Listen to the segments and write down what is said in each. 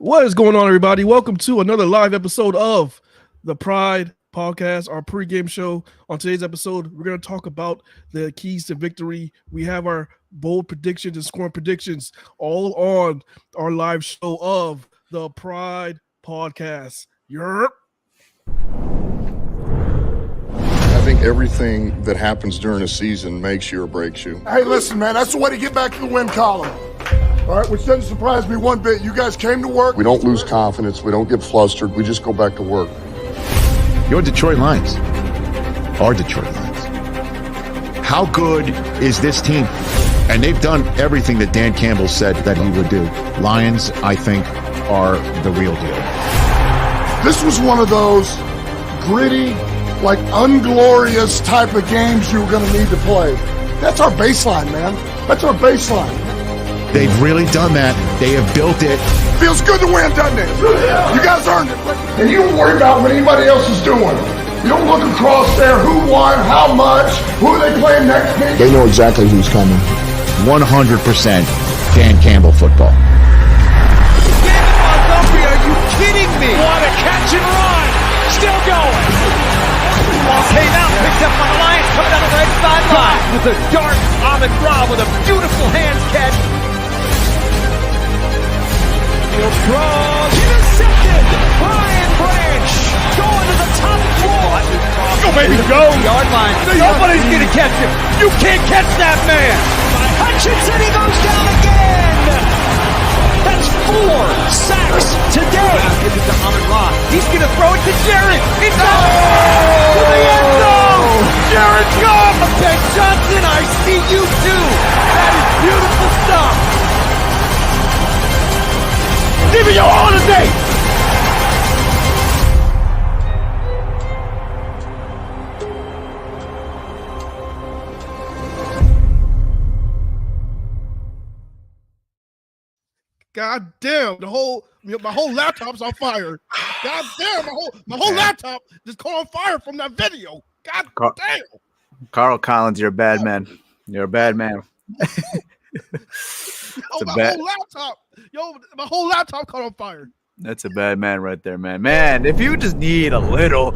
What is going on, everybody? Welcome to another live episode of the Pride Podcast, our pregame show. On today's episode, we're going to talk about the keys to victory. We have our bold predictions and scoring predictions all on our live show of the Pride Podcast. Yerp. I think everything that happens during a season makes you or breaks you. Hey, listen, man, that's the way to get back to the win column. All right, which doesn't surprise me one bit. You guys came to work. We don't lose confidence. We don't get flustered. We just go back to work. Your Detroit Lions are Detroit Lions. How good is this team? And they've done everything that Dan Campbell said that he would do. Lions, I think, are the real deal. This was one of those gritty, like unglorious type of games you were going to need to play. That's our baseline, man. That's our baseline. They've really done that. They have built it. Feels good to win, doesn't it? You guys earned it. And you don't worry about what anybody else is doing. You don't look across there who won, how much, who are they playing next week. They know exactly who's coming. 100% Dan Campbell football. David Montgomery, are you kidding me? What a catch and run. Still going. Ball came out, picked up on the Lions, coming down the right sideline. With a dart, Ahmed Rob with a beautiful hand catch. He'll throw, intercepted. Brian Branch going to the top floor. Go, baby, go. Yard line. Nobody's going to catch him. You can't catch that man. Hutchinson, he goes down again. That's 4 sacks today. Gives it to Ahmed Rob. He's going to throw it to Jared. It's out to the end zone. Jared Goff. Ben Johnson, I see you too. That is beautiful stuff. Give me your holiday. God damn, my whole laptop's on fire. God damn, my whole laptop just caught on fire from that video. God damn. Carl Collins, you're a bad man. You're a bad man. My whole laptop caught on fire. That's a bad man right there, man. Man, if you just need a little.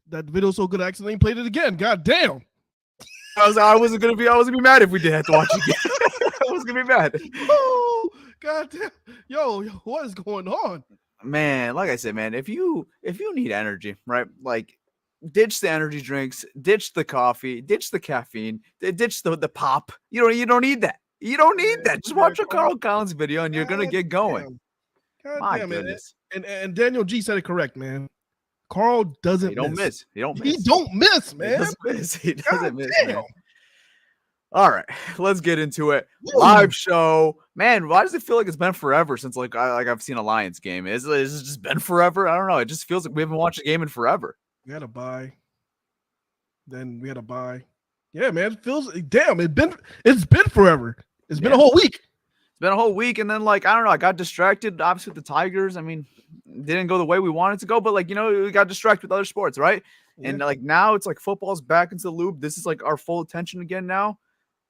That video's so good I accidentally played it again. God damn. I wasn't gonna be mad if we did have to watch it again. I was gonna be mad. Oh, God damn. Yo, what is going on? Man, like I said, man, if you need energy, right? Like ditch the energy drinks, ditch the coffee, ditch the caffeine, ditch the pop. You don't need that. You don't need that. Just watch a Carl Collins video and you're gonna get going. My goodness. And Daniel G said it correct, man. Carl doesn't miss. He don't miss, man. He doesn't miss, man. All right, let's get into it. Live show, man. Why does it feel like it's been forever since I've seen a Lions game? Is it just been forever? I don't know. It just feels like we haven't watched a game in forever. We had a bye. Then we had a bye. Yeah, man. It feels damn. It's been forever. It's been a whole week. It's been a whole week, and then I don't know. I got distracted. Obviously, with the Tigers. I mean, it didn't go the way we wanted to go, but we got distracted with other sports, right? Yeah. And now it's like football's back into the loop. This is our full attention again now.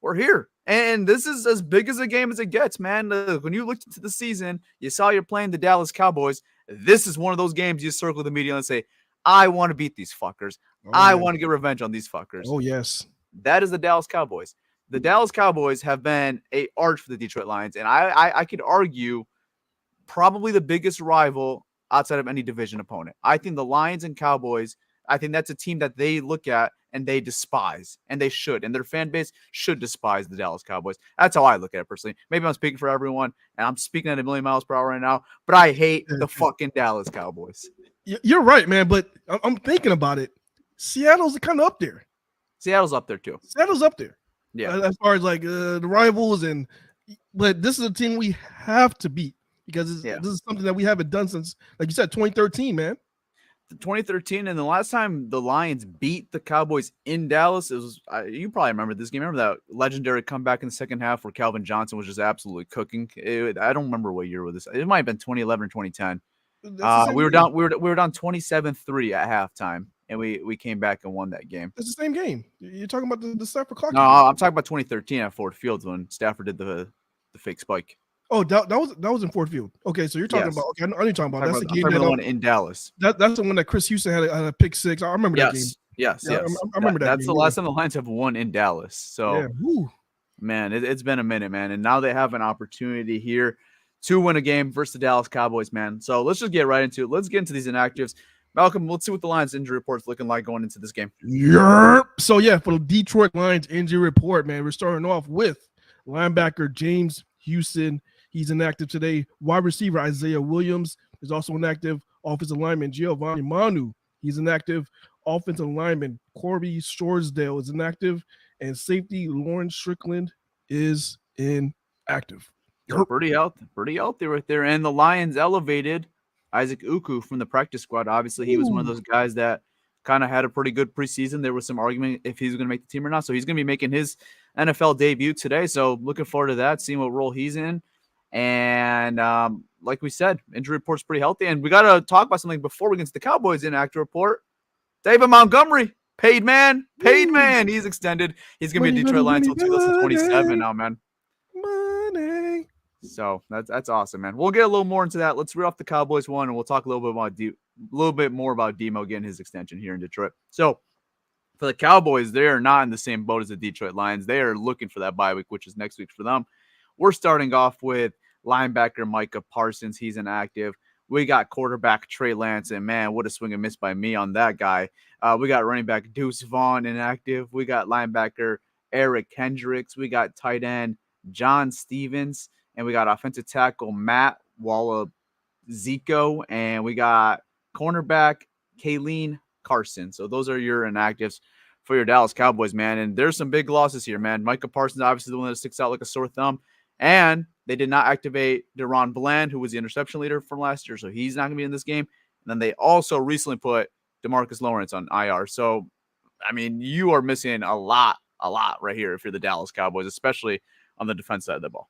We're here. And this is as big as a game as it gets, man. When you looked into the season, you saw you're playing the Dallas Cowboys. This is one of those games you circle the media and say, I want to beat these fuckers. I want to get revenge on these fuckers. Oh, yes. That is the Dallas Cowboys. The Dallas Cowboys have been a arch for the Detroit Lions. And I could argue probably the biggest rival outside of any division opponent. I think the Lions and Cowboys, I think that's a team that they look at and they despise, and they should, and their fan base should despise the Dallas Cowboys. That's how I look at it personally. Maybe I'm speaking for everyone, and I'm speaking at 1,000,000 miles per hour right now, but I hate the fucking Dallas Cowboys. You're right, man, but I'm thinking about it. Seattle's kind of up there. Seattle's up there, too. Seattle's up there. Yeah. As far as the rivals, but this is a team we have to beat because this is something that we haven't done since, like you said, 2013, man. 2013, and the last time the Lions beat the Cowboys in Dallas, it was you probably remember this game. Remember that legendary comeback in the second half where Calvin Johnson was just absolutely cooking. I don't remember what year was this. It might have been 2011 or 2010. We were down 27-3 at halftime, and we came back and won that game. It's the same game. You're talking about the Stafford clock. No, I'm talking about 2013 at Ford Field when Stafford did the fake spike. Oh, that was in Ford Field. Okay, so you're talking Yes. about. Okay, I know you're talking about. That's the I'm game talking about that the one in Dallas. that's the one that Chris Houston had a pick six. I remember that game. Yes. Yeah, I remember that That's game. the last time the Lions have won in Dallas. So, Yeah. Woo. man, it's been a minute, man. And now they have an opportunity here to win a game versus the Dallas Cowboys, man. So let's just get right into it. Let's get into these inactives. Malcolm, let's see what the Lions injury report's looking like going into this game. Yerp. So yeah, for the Detroit Lions injury report, man, we're starting off with linebacker James Houston. He's inactive today. Wide receiver Isaiah Williams is also inactive. Offensive lineman Giovanni Manu, he's inactive. Offensive lineman Corby Shoresdale is inactive. And safety Lauren Strickland is inactive. Pretty healthy right there. And the Lions elevated Isaac Uku from the practice squad. Obviously, he was one of those guys that kind of had a pretty good preseason. There was some argument if he's going to make the team or not. So he's going to be making his NFL debut today. So looking forward to that, seeing what role he's in. And like we said, injury report's pretty healthy. And we got to talk about something before we get to the Cowboys inactive report. David Montgomery, paid man. He's extended. He's going to be a Detroit Lions until 2027 now, man. Money. So that's awesome, man. We'll get a little more into that. Let's read off the Cowboys one, and we'll talk a little bit more about Demo getting his extension here in Detroit. So for the Cowboys, they are not in the same boat as the Detroit Lions. They are looking for that bye week, which is next week for them. We're starting off with linebacker Micah Parsons. He's inactive. We got quarterback Trey Lance, and man, what a swing and miss by me on that guy. We got running back Deuce Vaughn inactive. We got linebacker Eric Kendricks. We got tight end John Stevens. And we got offensive tackle Matt Zico, and we got cornerback Kayleen Carson. So those are your inactives for your Dallas Cowboys, man. And there's some big losses here, man. Micah Parsons, obviously the one that sticks out like a sore thumb. And they did not activate Deron Bland, who was the interception leader from last year. So he's not going to be in this game. And then they also recently put DeMarcus Lawrence on IR. So, I mean, you are missing a lot right here if you're the Dallas Cowboys, especially on the defense side of the ball.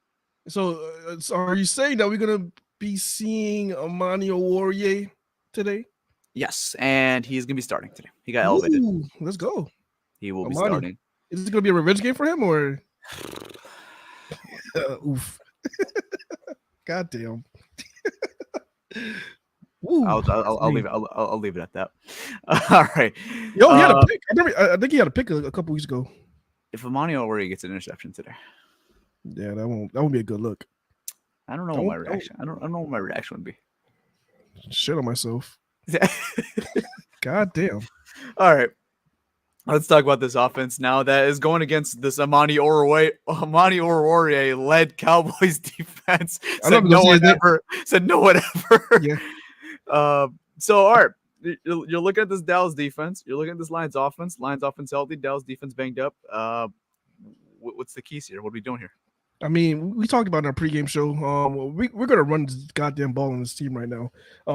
So are you saying that we're going to be seeing Amani Oruwariye today? Yes, and he's going to be starting today. He got elevated. Let's go. He will Amani. be starting. Is this going to be a revenge game for him or? Oof. God damn. I'll leave it. I'll leave it at that. All right. Yo, he had a pick. I think he had a pick a couple weeks ago. If Amani Oruwariye gets an interception today, yeah, that won't be a good look. I don't know what my reaction. I don't know what my reaction would be. Shit on myself. God damn. All right. Let's talk about this offense now that is going against this Amani Oruwariye led Cowboys defense. Said no one ever. Yeah. So all right. You're looking at this Dallas defense. You're looking at this Lions offense. Lions offense healthy. Dallas defense banged up. What's the keys here? What are we doing here? I mean, we talked about in our pregame show. We're gonna run this goddamn ball on this team right now.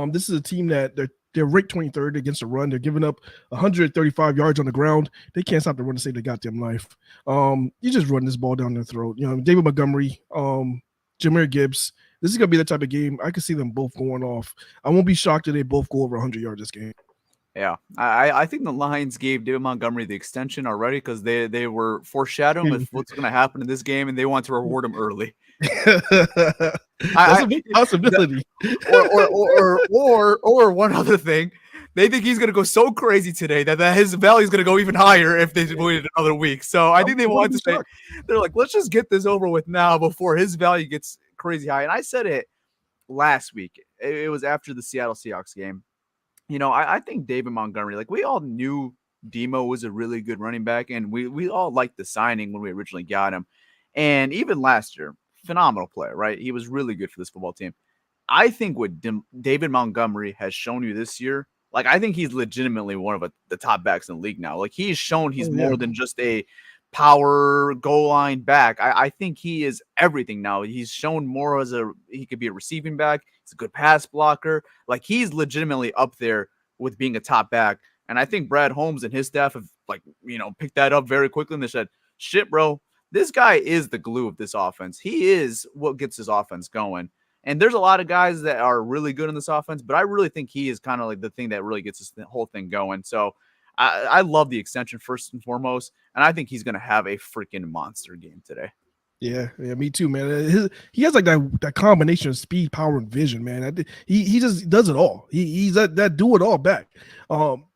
This is a team that they're ranked 23rd against the run. They're giving up 135 yards on the ground. They can't stop the run to save their goddamn life. You just run this ball down their throat. You know, David Montgomery, Jahmyr Gibbs. This is gonna be the type of game I could see them both going off. I won't be shocked if they both go over 100 yards this game. Yeah, I think the Lions gave David Montgomery the extension already because they were foreshadowing with what's going to happen in this game, and they want to reward him early. That's a big possibility. Or one other thing, they think he's going to go so crazy today that his value is going to go even higher if they waited another week. So I think they want to say, they're like, let's just get this over with now before his value gets crazy high. And I said it last week. It was after the Seattle Seahawks game. You know, I think David Montgomery, like we all knew Demo was a really good running back, and we all liked the signing when we originally got him. And even last year, phenomenal player, right? He was really good for this football team. I think what David Montgomery has shown you this year, like I think he's legitimately one of the top backs in the league now. Like he's shown he's more than just a power goal line back. I think he is everything now. He's shown more as he could be a receiving back. He's a good pass blocker. Like he's legitimately up there with being a top back. And I think Brad Holmes and his staff have picked that up very quickly. And they said, shit, bro, this guy is the glue of this offense. He is what gets this offense going. And there's a lot of guys that are really good in this offense, but I really think he is kind of like the thing that really gets this whole thing going. So I love the extension first and foremost, and I think he's going to have a freaking monster game today. Yeah, me too, man. He has like that combination of speed, power, and vision, man. He just does it all. He's that do it all back.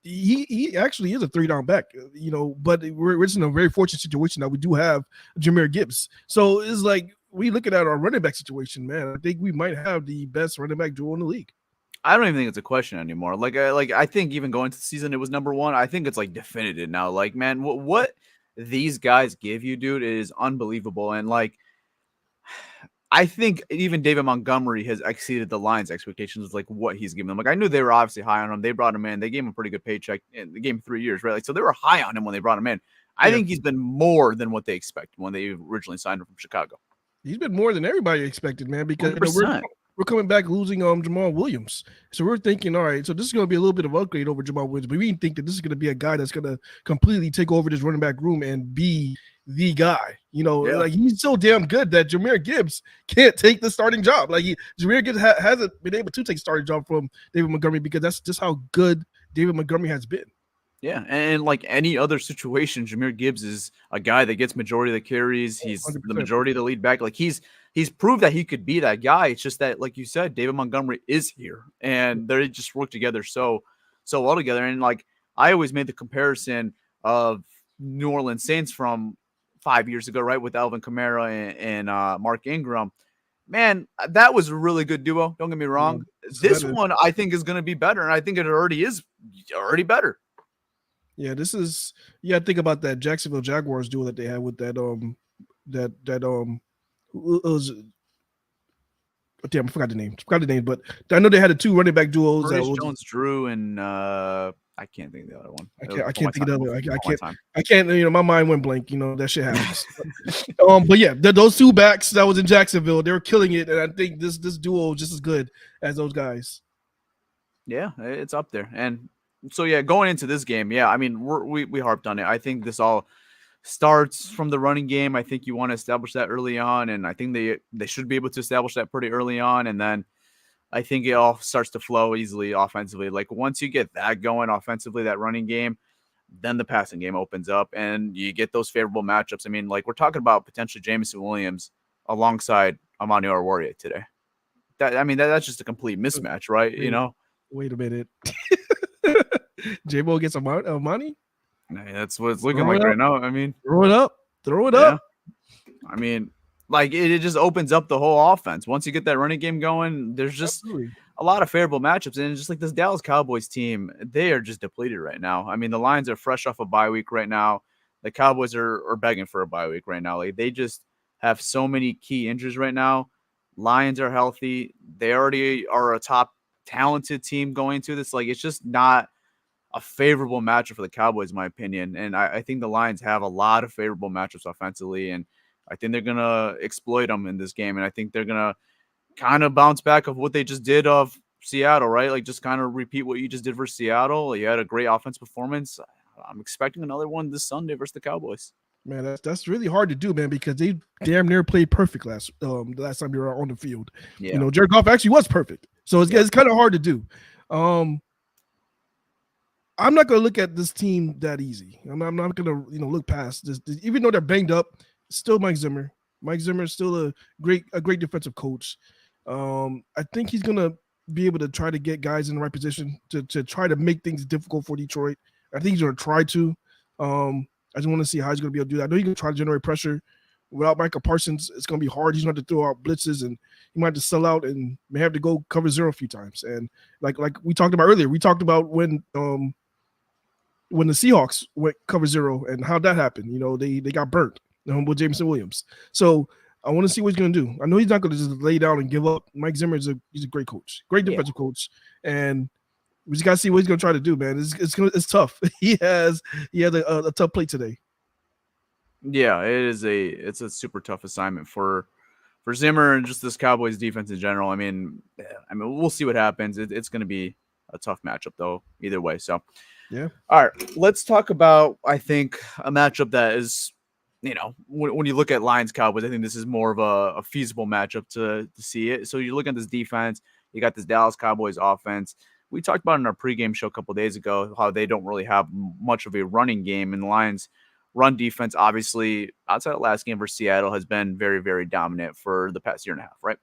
He actually is a 3-down back, but we're just in a very fortunate situation that we do have Jahmyr Gibbs. So it's like we looking at our running back situation, man. I think we might have the best running back duo in the league. I don't even think it's a question anymore. Like I think even going to the season, it was number one. I think it's like definitive now. Like, man, what these guys give you, dude, is unbelievable. And like, I think even David Montgomery has exceeded the Lions' expectations, like what he's given them. Like, I knew they were obviously high on him. They brought him in. They gave him a pretty good paycheck. And they gave him 3 years, right? Like, so they were high on him when they brought him in. I think he's been more than what they expected when they originally signed him from Chicago. He's been more than everybody expected, man, because we're coming back losing Jamal Williams. So we're thinking, all right, so this is going to be a little bit of upgrade over Jamal Williams, but we didn't think that this is going to be a guy that's going to completely take over this running back room and be the guy. Like he's so damn good that Jahmyr Gibbs can't take the starting job. Like Jahmyr Gibbs hasn't been able to take starting job from David Montgomery because that's just how good David Montgomery has been. Yeah, and like any other situation, Jahmyr Gibbs is a guy that gets majority of the carries. He's 100%. The majority of the lead back. Like he's proved that he could be that guy. It's just that, like you said, David Montgomery is here, and they just work together so well together. And like I always made the comparison of New Orleans Saints from 5 years ago, right, with Alvin Kamara and Mark Ingram. Man, that was a really good duo. Don't get me wrong. This one I think is going to be better, and I think it already is better. Yeah, think about that Jacksonville Jaguars duo that they had with that damn, I forgot the name, but I know they had the two running back duos. Jones, Drew, and I can't think of the other one. I can't think of the other. I can't. My mind went blank. That shit happens. But yeah, those two backs that was in Jacksonville, they were killing it, and I think this duo is just as good as those guys. Yeah, it's up there, and so yeah, going into this game, yeah, I mean we harped on it. I think this all starts from the running game. I think you want to establish that early on, and I think they should be able to establish that pretty early on, and then I think it all starts to flow easily offensively. Like once you get that going offensively, that running game, then the passing game opens up, and you get those favorable matchups. I mean, like we're talking about potentially Jameson Williams alongside Amani Oruwariye today. That's just a complete mismatch, right? Wait a minute. J-Bo gets Amani? That's what it's looking like right now. I mean, throw it up. I mean, like it just opens up the whole offense. Once you get that running game going, there's just a lot of favorable matchups. And just like this Dallas Cowboys team, they are just depleted right now. I mean, the Lions are fresh off a bye week right now. The Cowboys are begging for a bye week right now. Like they just have so many key injuries right now. Lions are healthy. They already are a top talented team going to this. Like it's just not a favorable matchup for the Cowboys, in my opinion. And I think the Lions have a lot of favorable matchups offensively, and I think they're going to exploit them in this game. And I think they're going to kind of bounce back of what they just did of Seattle, right? Like just kind of repeat what you just did for Seattle. You had a great offense performance. I'm expecting another one this Sunday versus the Cowboys. Man, that's really hard to do, man, because they damn near played perfect last time you were on the field. Yeah. Jared Goff actually was perfect. So it's kind of hard to do. I'm not going to look at this team that easy. I'm not going to look past this. Even though they're banged up, still Mike Zimmer. Mike Zimmer is still a great defensive coach. I think he's going to be able to try to get guys in the right position to try to make things difficult for Detroit. I think he's going to try to. I just want to see how he's going to be able to do that. I know he's going to try to generate pressure. Without Micah Parsons, it's going to be hard. He's going to have to throw out blitzes, and he might have to sell out and may have to go cover zero a few times. And like we talked about earlier, we talked about when the Seahawks went cover zero and how that happened. They got burnt with Jameson Williams. So I want to see what he's going to do. I know he's not going to just lay down and give up. Mike Zimmer he's a great coach, great defensive coach, and we just got to see what he's going to try to do, man. It's tough. He has a tough play today. Yeah, it's a super tough assignment for Zimmer and just this Cowboys defense in general. I mean, we'll see what happens. It's going to be a tough matchup though, either way. So, yeah. All right, let's talk about I think a matchup that is, when you look at Lions Cowboys, I think this is more of a feasible matchup to see it. So you look at this defense, you got this Dallas Cowboys offense. We talked about in our pregame show a couple of days ago how they don't really have much of a running game, and the Lions run defense, obviously, outside of last game versus Seattle, has been very, very dominant for the past year and a half, right?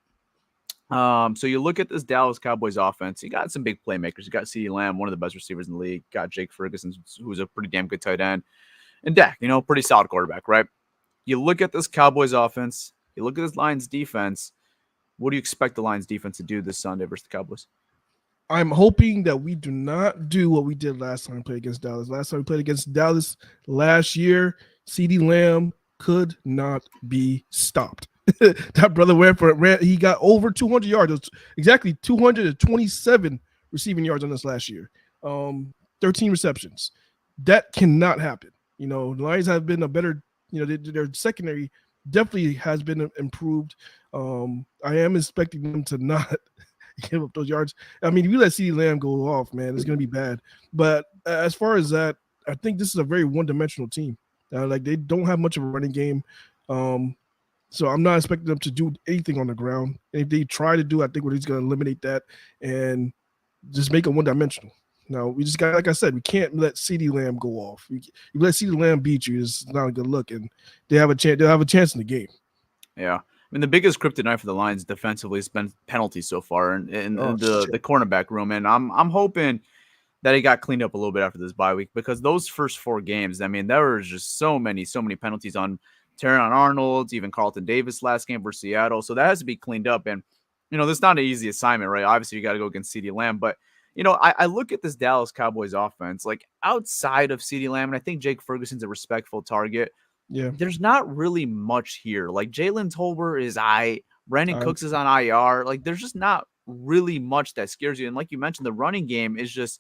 So you look at this Dallas Cowboys offense, you got some big playmakers. You got CeeDee Lamb, one of the best receivers in the league. Got Jake Ferguson, who's a pretty damn good tight end. And Dak, pretty solid quarterback, right? You look at this Cowboys offense, you look at this Lions defense. What do you expect the Lions defense to do this Sunday versus the Cowboys? I'm hoping that we do not do what we did last time we played against Dallas. Last time we played against Dallas last year, CeeDee Lamb could not be stopped. That brother he got over 200 yards. It was exactly 227 receiving yards on us last year. 13 receptions. That cannot happen. The Lions have been a better, their secondary definitely has been improved. I am expecting them to not give up those yards. I mean, if you let CeeDee Lamb go off, man, it's going to be bad. But as far as that, I think this is a very one-dimensional team. They don't have much of a running game. So I'm not expecting them to do anything on the ground. And if they try to do, I think we're just going to eliminate that and just make it one-dimensional. Now, we just got, like I said, we can't let CeeDee Lamb go off. You let CeeDee Lamb beat you, it's not a good look, and they have a chance. They'll have a chance in the game. Yeah. I mean, the biggest kryptonite for the Lions defensively has been penalties so far in the cornerback room. And I'm hoping that it got cleaned up a little bit after this bye week, because those first 4 games, I mean, there was just so many penalties on Terron Arnold, even Carlton Davis last game versus Seattle. So that has to be cleaned up. And, that's not an easy assignment, right? Obviously, you got to go against CeeDee Lamb. But, I look at this Dallas Cowboys offense, like outside of CeeDee Lamb, and I think Jake Ferguson's a respectful target. Yeah. There's not really much here. Like Jalen Tolbert is Brandon Cooks is on IR. Like there's just not really much that scares you. And like you mentioned, the running game is just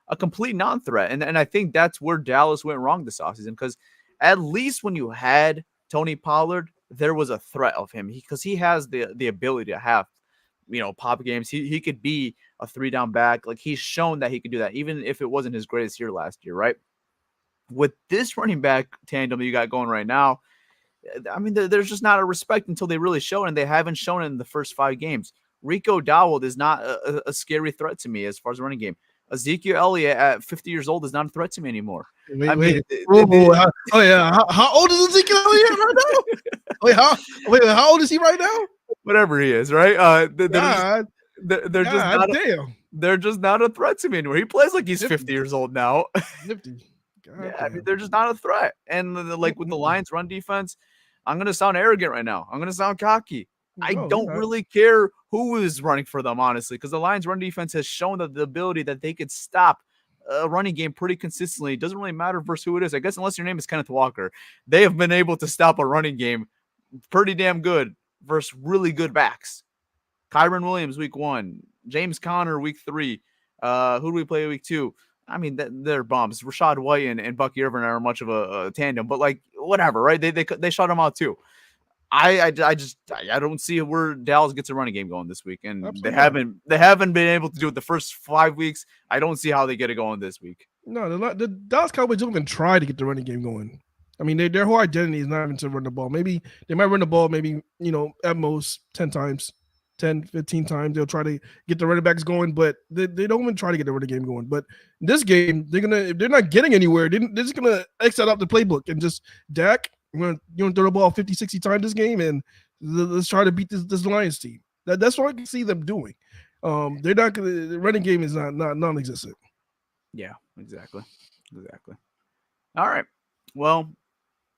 a complete non-threat. And I think that's where Dallas went wrong this offseason, because at least when you had Tony Pollard, there was a threat of him because he has the ability to have, pop games. He could be a 3-down back. Like he's shown that he could do that, even if it wasn't his greatest year last year, right? With this running back tandem you got going right now, I mean, there's just not a respect until they really show it, and they haven't shown it in the first 5 games. Rico Dowell is not a scary threat to me as far as the running game. Ezekiel Elliott at 50 years old is not a threat to me anymore. How old is Ezekiel Elliott right now? How old is he right now? Whatever he is, right? They're just not a threat to me anymore. He plays like he's 50 years old now. 50. I mean, they're just not a threat. And with the Lions run defense, I'm going to sound arrogant right now. I'm going to sound cocky. I don't really care who is running for them, honestly, because the Lions run defense has shown the ability that they could stop a running game pretty consistently. It doesn't really matter versus who it is. I guess unless your name is Kenneth Walker, they have been able to stop a running game pretty damn good versus really good backs. Kyron Williams, week 1. James Conner, week 3. Who do we play week 2? I mean, they're bums. Rashad White and Bucky Irvin are much of a tandem, but like whatever, right? They shut them out too. I don't see where Dallas gets a running game going this week, and Absolutely. they haven't been able to do it the first 5 weeks. I don't see how they get it going this week. No, the Dallas Cowboys don't even try to get the running game going. I mean, their whole identity is not even to run the ball. Maybe they might run the ball, maybe at most 10 times. 10, 15 times they'll try to get the running backs going, but they don't even try to get the running game going. But in this game, if they're not getting anywhere, they're just gonna exit out the playbook and just Dak, you're gonna throw the ball 50, 60 times this game, and let's try to beat this Lions team. That's what I can see them doing. They're not gonna. The running game is not non-existent. Yeah, exactly. All right. Well,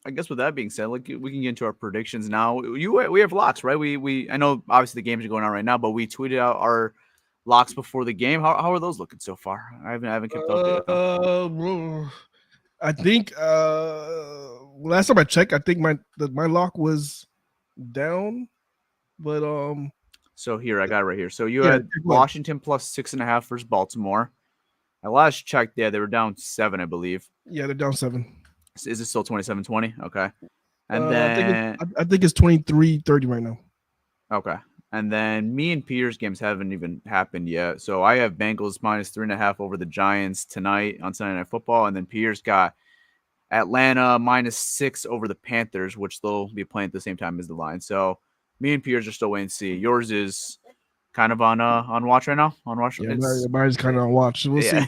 I guess with that being said, we can get into our predictions now. We have locks, right? I know obviously the games are going on right now, but we tweeted out our locks before the game. How are those looking so far? I haven't kept up yet. I think last time I checked, I think my lock was down, but So here I got it right here. So you had Washington plus 6.5 versus Baltimore. I last checked, they were down 7, I believe. Yeah, they're down 7. Is it still 27-20? Okay. And then I think it's 23-30 right now. Okay. And then me and Peter's games haven't even happened yet. So I have Bengals minus 3.5 over the Giants tonight on Sunday Night Football. And then Peter's got Atlanta minus 6 over the Panthers, which they'll be playing at the same time as the Lions. So me and Peter's are still waiting to see. Yours is kind of on watch right now. On watch. Yeah, mine's kind of on watch. So we'll see.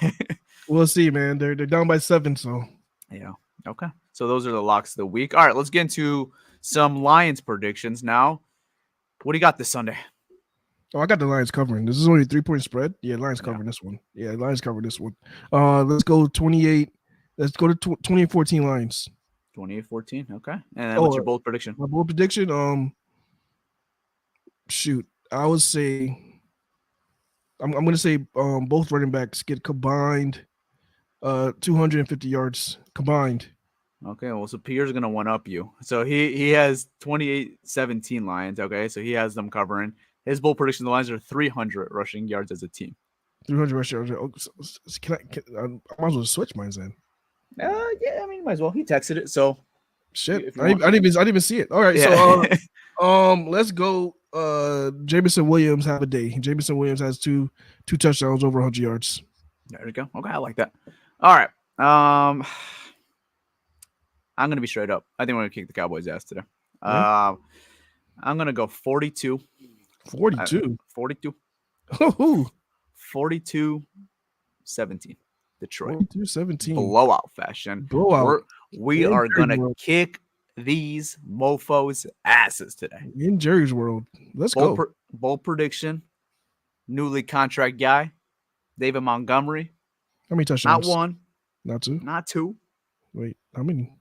We'll see, man. They're down by 7. So yeah. Okay. So those are the locks of the week. All right, let's get into some Lions predictions now. What do you got this Sunday? Oh, I got the Lions covering. This is only a 3-point spread. Yeah, Lions covering this one. Yeah, Lions covering this one. Let's go 28. Let's go to 28-14 Lions. 28-14. Okay. And then what's your bold prediction? My bold prediction, shoot, I would say I'm going to say both running backs get combined 250 yards combined. Okay, well, so Pierre's going to one-up you. So he has 28-17 Lions, okay? So he has them covering. His bold prediction, the Lions are 300 rushing yards as a team. 300 rushing yards. Oh, I might as well switch mine then. Yeah, I mean, might as well. He texted it, so. Shit, I didn't even see it. All right, yeah. So let's go. Jameson Williams have a day. Jameson Williams has two touchdowns over 100 yards. There we go. Okay, I like that. All right. I'm gonna be straight up. I think we're gonna kick the Cowboys' ass today. I'm gonna go 42. 42. 42. 42-17. Detroit. 42-17. Blowout fashion. Blowout. We are gonna kick these mofos' asses today. In Jerry's world. Let's go. Bold prediction. Newly contract guy. David Montgomery. How many touchdowns? Not one. Not two. Not two. Wait, how many?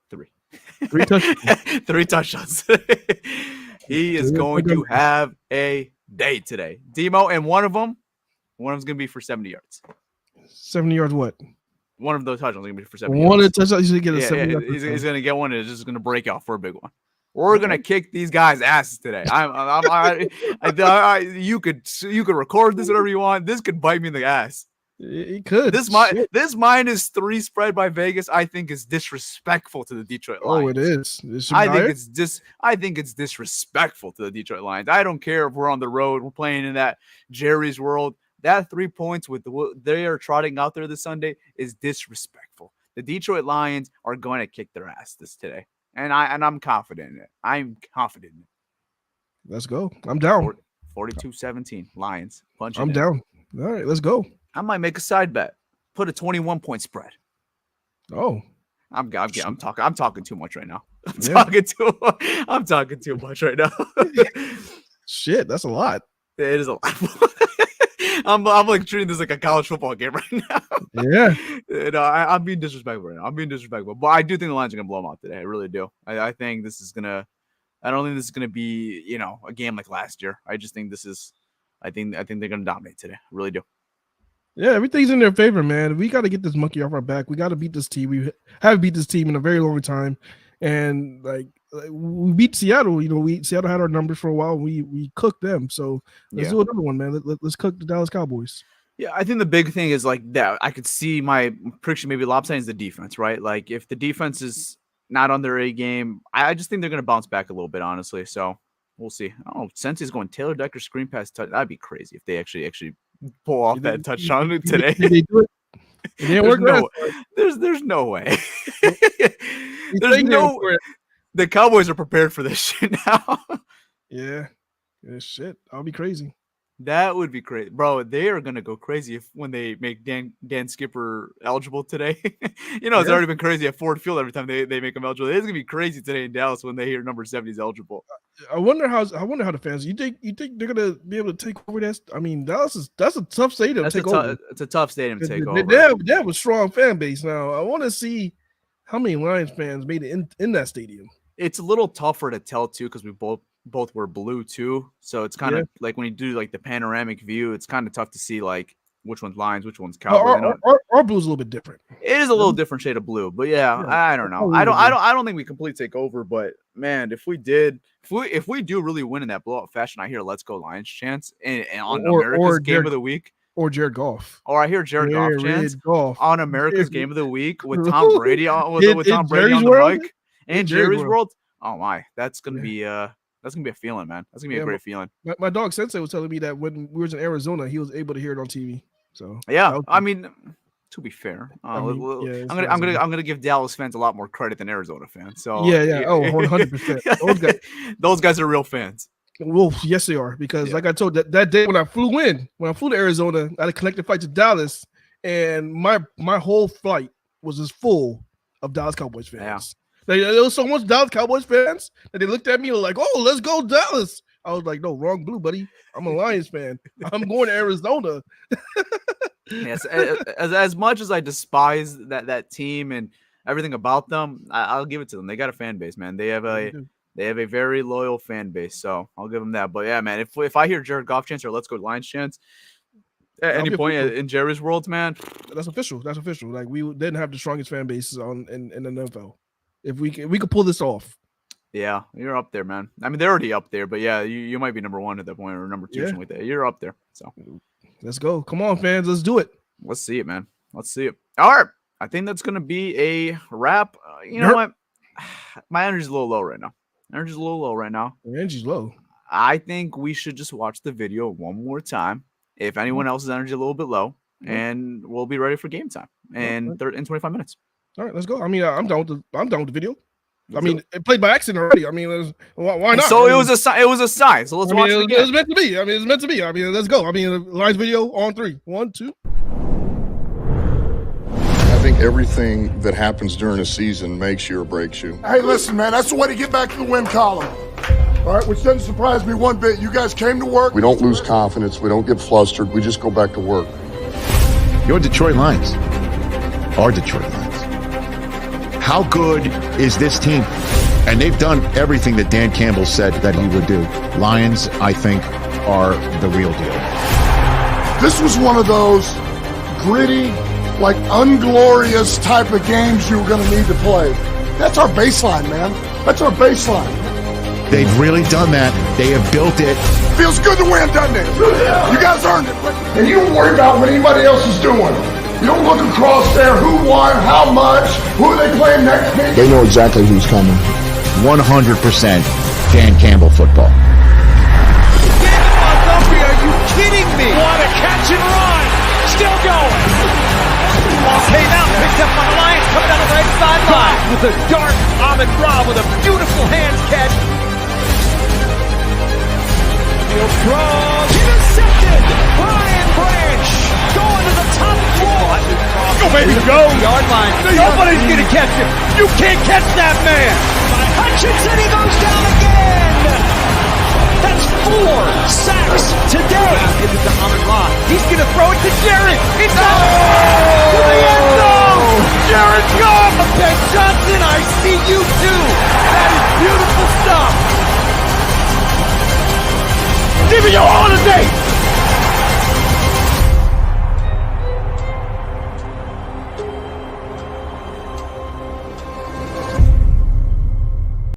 3. 3 touchdowns. 3 touchdowns. He is going to have a day today. Demo, and one of them's going to be for 70 yards. 70 yards what? One of those touchdowns is going to be for 70 yards. One touchdowns, he's going to get a 70 yards. He's going to get one, and it's just going to break out for a big one. We're going to kick these guys' asses today. You could record this whatever you want. This could bite me in the ass. It could. This -3 spread by Vegas, I think, is disrespectful to the Detroit Lions. Oh, it is. I think it's disrespectful to the Detroit Lions. I don't care if we're on the road, we're playing in that Jerry's world. That 3 points with they are trotting out there this Sunday is disrespectful. The Detroit Lions are going to kick their ass today, and I'm confident in it. I'm confident in it. Let's go. I'm down. 42-17 Lions. I'm down. All right, let's go. I might make a side bet. Put a 21-point spread. Oh, I'm talking too much right now. I'm talking too much right now. Shit, that's a lot. It is a lot. I'm like treating this like a college football game right now. Yeah. I'm being disrespectful right now. But I do think the Lions are gonna blow them out today. I really do. I think this is gonna. I don't think this is gonna be a game like last year. I just think this is. I think they're gonna dominate today. I really do. Yeah, everything's in their favor, man. We got to get this monkey off our back. We got to beat this team. We haven't beat this team in a very long time, and we beat Seattle. Seattle had our numbers for a while. We cooked them. So let's do another one, man. Let's cook the Dallas Cowboys. Yeah, I think the big thing is that I could see my prediction maybe lopsided is the defense, right? Like if the defense is not on their A game, I just think they're going to bounce back a little bit, honestly. So we'll see. Oh, Sensei's going Taylor Decker screen pass touch. That'd be crazy if they actually pull off that touchdown today. Did they do it? It didn't work. There's no way. There's no way. The Cowboys are prepared for this shit now. Yeah, shit. I'll be crazy. That would be crazy, bro. They are gonna go crazy when they make Dan Skipper eligible today. It's already been crazy at Ford Field every time they make him eligible. It's gonna be crazy today in Dallas when they hear number 70 is eligible. I wonder how the fans. You think they're gonna be able to take over that? I mean, that's a tough stadium to take over. It's a tough stadium to take over. They have a strong fan base now. I want to see how many Lions fans made it in that stadium. It's a little tougher to tell too because we both were blue too, so it's kind of like when you do like the panoramic view, it's kind of tough to see like which one's Lions, which one's Cowboys. Our blue's a little bit different. It is a little different shade of blue, but I don't know. I don't think we completely take over, but man, if we do really win in that blowout fashion, I hear "Let's Go Lions" chants and on America's Game of the Week. Or Jared Goff. Or I hear Jared Goff chants on America's Game of the Week with Tom Brady on the mic and Jerry's World. Oh my, that's gonna be a feeling, man. That's gonna be a great feeling. My dog Sensei was telling me that when we was in Arizona, he was able to hear it on TV. So I mean, to be fair, I'm gonna give Dallas fans a lot more credit than Arizona fans. So 100%. Those guys are real fans. Well, yes, they are, because like I told that day when I flew to Arizona, I had a connected flight to Dallas, and my whole flight was just full of Dallas Cowboys fans. There was so much Dallas Cowboys fans that they looked at me and were like, "Oh, let's go Dallas." I was like, "No, wrong blue, buddy. I'm a Lions fan. I'm going to Arizona." Yes, as much as I despise that team and everything about them, I'll give it to them. They got a fan base, man. They have a very loyal fan base, so I'll give them that. But yeah, man, if I hear Jared Goff chants or Let's Go Lions chants at any point in Jerry's world, man, that's official. That's official. Like we didn't have the strongest fan bases in the NFL. If we could pull this off. Yeah, you're up there, man. I mean, they're already up there, but yeah, you might be number 1 at that point or number 2, something like that. You're up there. So let's go. Come on, fans. Let's do it. Let's see it, man. Let's see it. All right. I think that's going to be a wrap. You know what? My energy's a little low right now. Energy's low. I think we should just watch the video one more time. If anyone else's energy a little bit low, and we'll be ready for game time in 25 minutes. All right, let's go. I mean, I'm done with the video. I mean, it played by accident already. I mean, why not? So it was a sign. So let's watch it again. It was meant to be. I mean, it's meant to be. I mean, let's go. I mean, Lions video on 3. 1, 2. I think everything that happens during a season makes you or breaks you. Hey, listen, man, that's the way to get back to the win column. All right, which doesn't surprise me one bit. You guys came to work. We don't lose confidence. We don't get flustered. We just go back to work. Your Detroit Lions are Detroit Lions. How good is this team? And they've done everything that Dan Campbell said that he would do. Lions, I think, are the real deal. This was one of those gritty, like unglorious type of games you were going to need to play. That's our baseline, man. That's our baseline. They've really done that. They have built it. Feels good to win, doesn't it? You guys earned it. And you don't worry about what anybody else is doing. You don't look across there, who won, how much, who are they playing next week. They know exactly who's coming. 100% Dan Campbell football. David Montgomery, are you kidding me? What a catch and run. Still going. Ball came out, picked up by the Lions, coming down the right sideline. With a dart, Ahmed Ra with a beautiful hands catch. Field throws, intercepted. Brian Branch going to the top floor. Go, baby, go. Yard line. Nobody's going to catch him. You can't catch that man. Hutchinson, he goes down again. That's 4 sacks today. Give it to Ahmed Ra. He's going to throw it to Jared. It's out to the end zone. Jared Goff. Ben Johnson, I see you too. That is beautiful stuff. Give me your holiday.